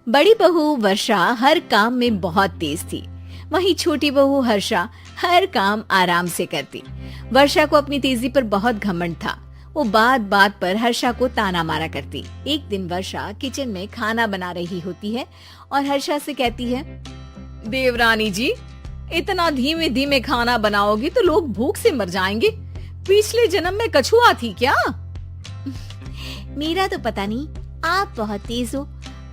बड़ी बहू वर्षा हर काम में बहुत तेज थी। वहीं छोटी बहू हर्षा हर काम आराम से करती। वर्षा को अपनी तेजी पर बहुत घमंड था। वो बात बात पर हर्षा को ताना मारा करती। एक दिन वर्षा किचन में खाना बना रही होती है और हर्षा से कहती है, देवरानी जी, इतना धीमे धीमे खाना बनाओगी तो लोग भूख से मर जाएंगे। पिछले जन्म में कछुआ थी क्या? मेरा तो पता नहीं, आप बहुत तेज हो।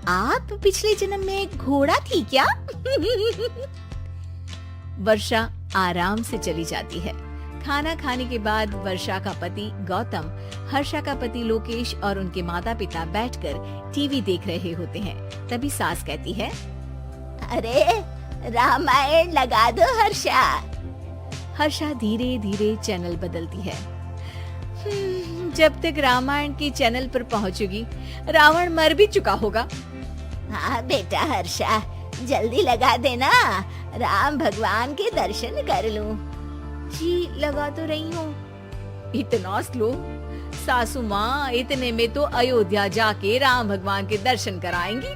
आप पिछले जन्म में घोड़ा थी क्या? वर्षा आराम से चली जाती है। खाना खाने के बाद वर्षा का पति गौतम, हर्षा का पति लोकेश और उनके माता पिता बैठकर टीवी देख रहे होते हैं। तभी सास कहती है, अरे रामायण लगा दो हर्षा। हर्षा धीरे धीरे चैनल बदलती है। जब तक रामायण की चैनल पर पहुंचेगी रावण मर भी चुका होगा। हाँ बेटा हर्षा, जल्दी लगा देना, राम भगवान के दर्शन कर लूं। जी लगा तो रही हूँ। इतना स्लो? सासू माँ, इतने में तो अयोध्या जाके राम भगवान के दर्शन कराएंगी।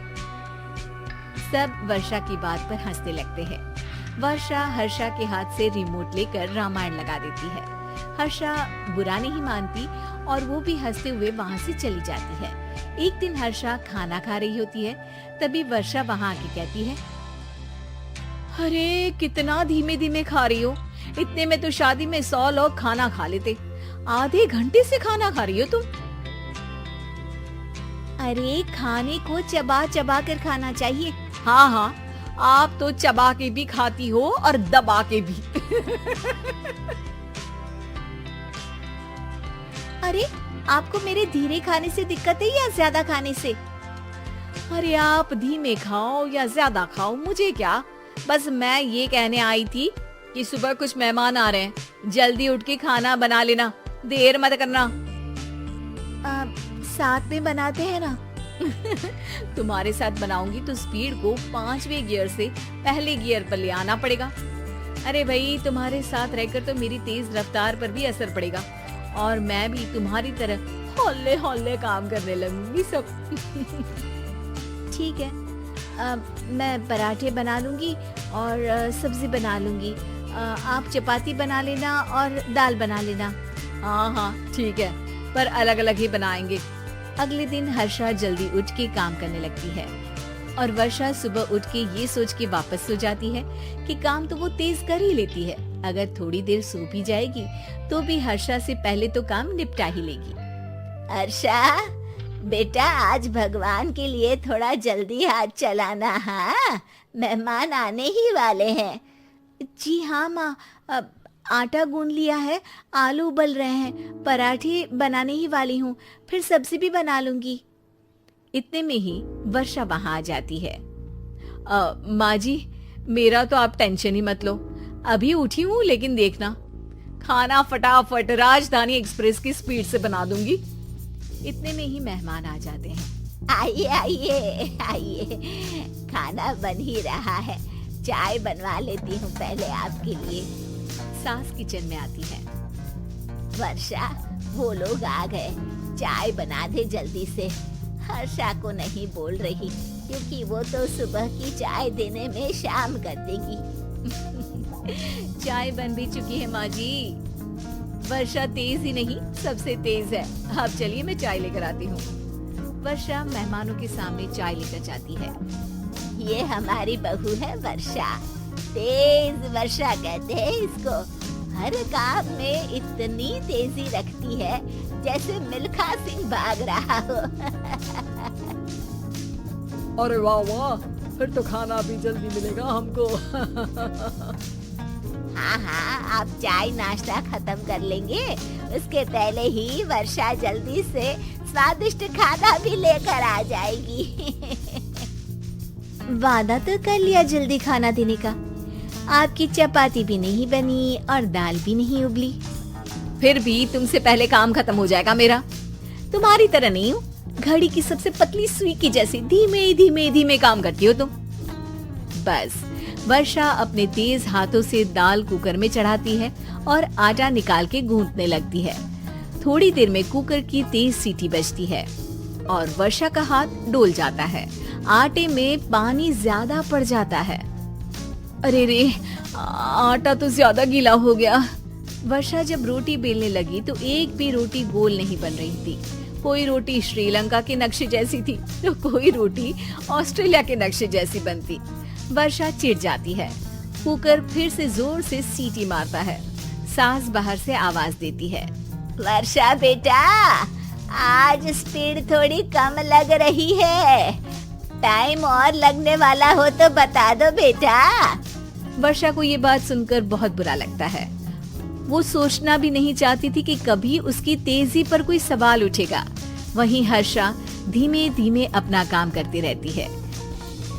सब वर्षा की बात पर हंसने लगते हैं। वर्षा हर्षा के हाथ से रिमोट लेकर रामायण लगा देती है। हर्षा बुरा नहीं मानती और वो भी हंसते हुए वहाँ से चली जाती है। एक दिन हर्षा खाना खा रही होती है, तभी वर्षा वहाँ आके कहती है, अरे कितना धीमे धीमे खा रही हो। इतने में तो शादी में 100 लोग खाना खा लेते। आधे घंटे से खाना खा रही हो तुम। अरे खाने को चबा चबा कर खाना चाहिए। हाँ हाँ, आप तो चबा के भी खाती हो और दबा के भी। अरे आपको मेरे धीरे खाने से दिक्कत है या ज्यादा खाने से? अरे आप धीमे खाओ या ज्यादा खाओ, मुझे क्या। बस मैं ये कहने आई थी कि सुबह कुछ मेहमान आ रहे हैं, जल्दी उठ के खाना बना लेना, देर मत करना। साथ में बनाते हैं ना। तुम्हारे साथ बनाऊंगी तो स्पीड को 5वें गियर से पहले गियर पर ले आना पड़ेगा। अरे भाई, तुम्हारे साथ रहकर तो मेरी तेज रफ्तार पर भी असर पड़ेगा और मैं भी तुम्हारी तरह हौले हौले काम करने लगूंगी सब। ठीक है, मैं पराठे बना लूंगी और सब्जी बना लूंगी। आप चपाती बना लेना और दाल बना लेना। हाँ हाँ ठीक है, पर अलग अलग ही बनाएंगे। अगले दिन हर्षा जल्दी उठ के काम करने लगती है और वर्षा सुबह उठ के ये सोच के वापस सो जाती है कि काम तो वो तेज कर ही लेती है। अगर थोड़ी देर सो भी जाएगी तो भी हर्षा से पहले तो काम निपटा ही लेगी। हर्षा बेटा, आज भगवान के लिए थोड़ा जल्दी हाथ चलाना। हाँ, मेहमान आने ही वाले हैं। जी हाँ माँ, आटा गूंद लिया है, आलू उबल रहे हैं, पराठे बनाने ही वाली हूँ, फिर सब्जी भी बना लूंगी। इतने में ही वर्षा वहां आ जाती है। माँ जी, मेरा तो आप टेंशन ही मत लो, अभी उठी हूँ, लेकिन देखना खाना फटाफट राजधानी एक्सप्रेस की स्पीड से बना दूंगी। इतने में ही मेहमान आ जाते हैं। आइए आइए आइए, खाना बन ही रहा है, चाय बनवा लेती हूँ पहले आपके लिए। सास किचन में आती है। वर्षा, वो लोग आ गए, चाय बना दे जल्दी से। हर्षा को नहीं बोल रही क्योंकि वो तो सुबह की चाय देने में शाम कर देगी। चाय बन भी चुकी है माँ जी। वर्षा तेज ही नहीं, सबसे तेज है। अब चलिए मैं चाय लेकर आती हूँ। वर्षा मेहमानों के सामने चाय लेकर जाती है। ये हमारी बहू है वर्षा, तेज वर्षा कहते हैं इसको। हर काम में इतनी तेजी रखती है जैसे मिल्खा सिंह भाग रहा हो। अरे वाह वाह, फिर तो खाना भी जल्दी मिलेगा हमको। हाँ हाँ, आप चाय नाश्ता खत्म कर लेंगे, उसके पहले ही वर्षा जल्दी से स्वादिष्ट खाना भी लेकर आ जाएगी। वादा तो कर लिया जल्दी खाना देने का। आपकी चपाती भी नहीं बनी और दाल भी नहीं उबली। फिर भी तुमसे पहले काम खत्म हो जाएगा मेरा। तुम्हारी तरह नहीं हूँ, घड़ी की सबसे पतली सुई की जैसे धीमे धीमे धीमे काम करती हो तुम। बस वर्षा अपने तेज हाथों से दाल कुकर में चढ़ाती है और आटा निकाल के गूंथने लगती है। थोड़ी देर में कुकर की तेज सीटी बजती है। और वर्षा का हाथ डोल जाता है। आटे में पानी ज्यादा पड़ जाता है। अरे रे, आटा तो ज्यादा गीला हो गया। वर्षा जब रोटी बेलने लगी तो एक भी रोटी गोल नहीं बन रही थी। कोई रोटी श्रीलंका के नक्शे जैसी थी तो कोई रोटी ऑस्ट्रेलिया के नक्शे जैसी बनती। वर्षा चिढ़ जाती है। कुकर फिर से जोर से सीटी मारता है। सास बाहर से आवाज देती है, वर्षा बेटा, आज स्पीड थोड़ी कम लग रही है। टाइम और लगने वाला हो तो बता दो बेटा। वर्षा को ये बात सुनकर बहुत बुरा लगता है। वो सोचना भी नहीं चाहती थी कि कभी उसकी तेजी पर कोई सवाल उठेगा। वहीं हर्षा धीमे धीमे अपना काम करती रहती है।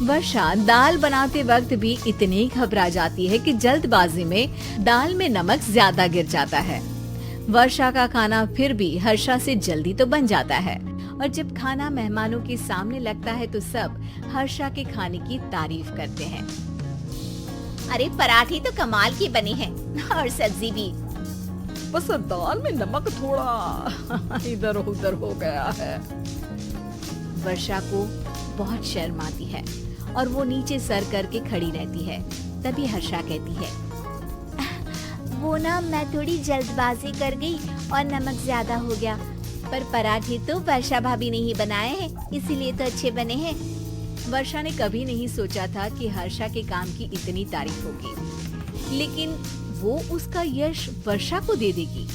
वर्षा दाल बनाते वक्त भी इतनी घबरा जाती है कि जल्दबाजी में दाल में नमक ज्यादा गिर जाता है। वर्षा का खाना फिर भी हर्षा से जल्दी तो बन जाता है और जब खाना मेहमानों के सामने लगता है तो सब हर्षा के खाने की तारीफ करते हैं। अरे पराठे तो कमाल की बनी है और सब्जी भी। बस दाल में नमक थोड़ा इधर उधर हो गया है। वर्षा को बहुत शर्म आती है और वो नीचे सर करके खड़ी रहती है। तभी हर्षा कहती है, वो ना मैं थोड़ी जल्दबाजी कर गई और नमक ज्यादा हो गया, पर पराठे तो वर्षा भाभी ने ही बनाए हैं, इसीलिए तो अच्छे बने हैं। वर्षा ने कभी नहीं सोचा था कि हर्षा के काम की इतनी तारीफ होगी, लेकिन वो उसका यश वर्षा को दे देगी।